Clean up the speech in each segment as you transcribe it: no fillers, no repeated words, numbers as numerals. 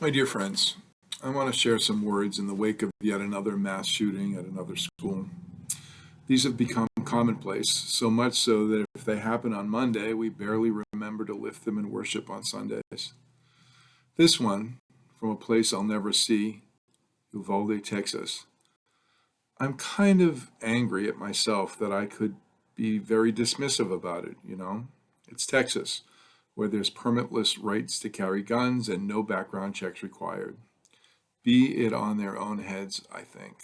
My dear friends, I want to share some words in the wake of yet another mass shooting at another school. These have become commonplace, so much so that if they happen on Monday, we barely remember to lift them in worship on Sundays. This one, from a place I'll never see, Uvalde, Texas. I'm kind of angry at myself that I could be very dismissive about it. It's Texas, where there's permitless rights to carry guns and no background checks required. Be it on their own heads, I think.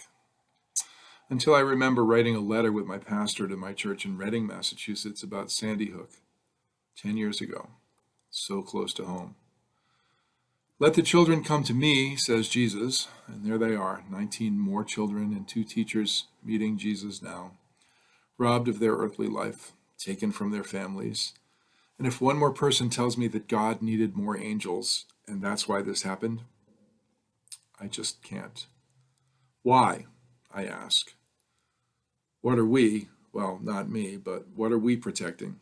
Until I remember writing a letter with my pastor to my church in Reading, Massachusetts about Sandy Hook 10 years ago. So close to home. Let the children come to me, says Jesus, and there they are, 19 more children and 2 teachers meeting Jesus now, robbed of their earthly life, taken from their families. And if one more person tells me that God needed more angels, and that's why this happened, I just can't. Why? I ask. What are we, well, not me, but what are we protecting?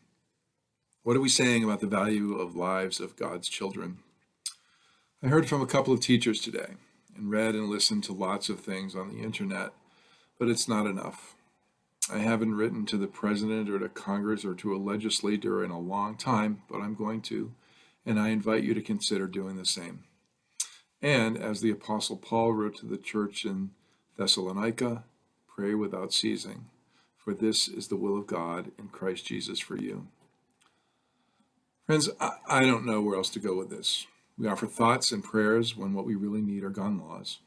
What are we saying about the value of lives of God's children? I heard from a couple of teachers today and read and listened to lots of things on the internet, but it's not enough. I haven't written to the president or to Congress or to a legislator in a long time, but I'm going to, and I invite you to consider doing the same. And as the Apostle Paul wrote to the church in Thessalonica, pray without ceasing, for this is the will of God in Christ Jesus for you. Friends, I don't know where else to go with this. We offer thoughts and prayers when what we really need are gun laws.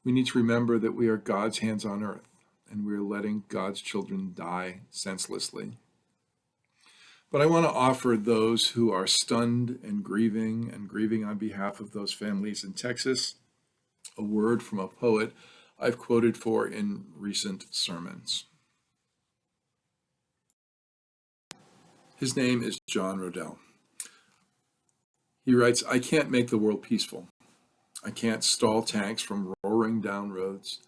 We need to remember that we are God's hands on earth, and we are letting God's children die senselessly. But I want to offer those who are stunned and grieving on behalf of those families in Texas, a word from a poet I've quoted for in recent sermons. His name is John Rodell. He writes, I can't make the world peaceful. I can't stall tanks from roaring down roads.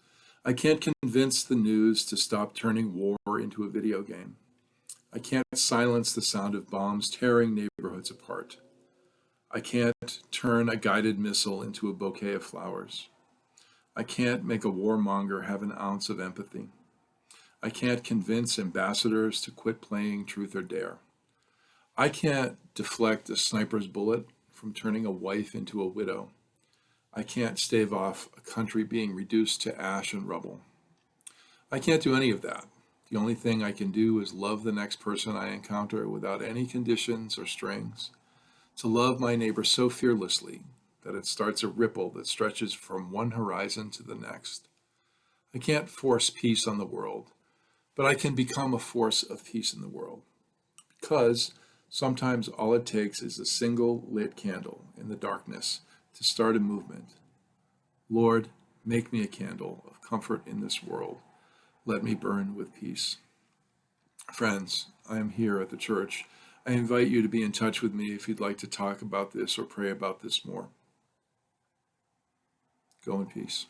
I can't convince the news to stop turning war into a video game. I can't silence the sound of bombs tearing neighborhoods apart. I can't turn a guided missile into a bouquet of flowers. I can't make a warmonger have an ounce of empathy. I can't convince ambassadors to quit playing truth or dare. I can't deflect a sniper's bullet from turning a wife into a widow. I can't stave off a country being reduced to ash and rubble. I can't do any of that. The only thing I can do is love the next person I encounter without any conditions or strings, to love my neighbor so fearlessly that it starts a ripple that stretches from one horizon to the next. I can't force peace on the world, but I can become a force of peace in the world, because sometimes all it takes is a single lit candle in the darkness to start a movement. Lord, make me a candle of comfort in this world. Let me burn with peace. Friends, I am here at the church. I invite you to be in touch with me if you'd like to talk about this or pray about this more. Go in peace.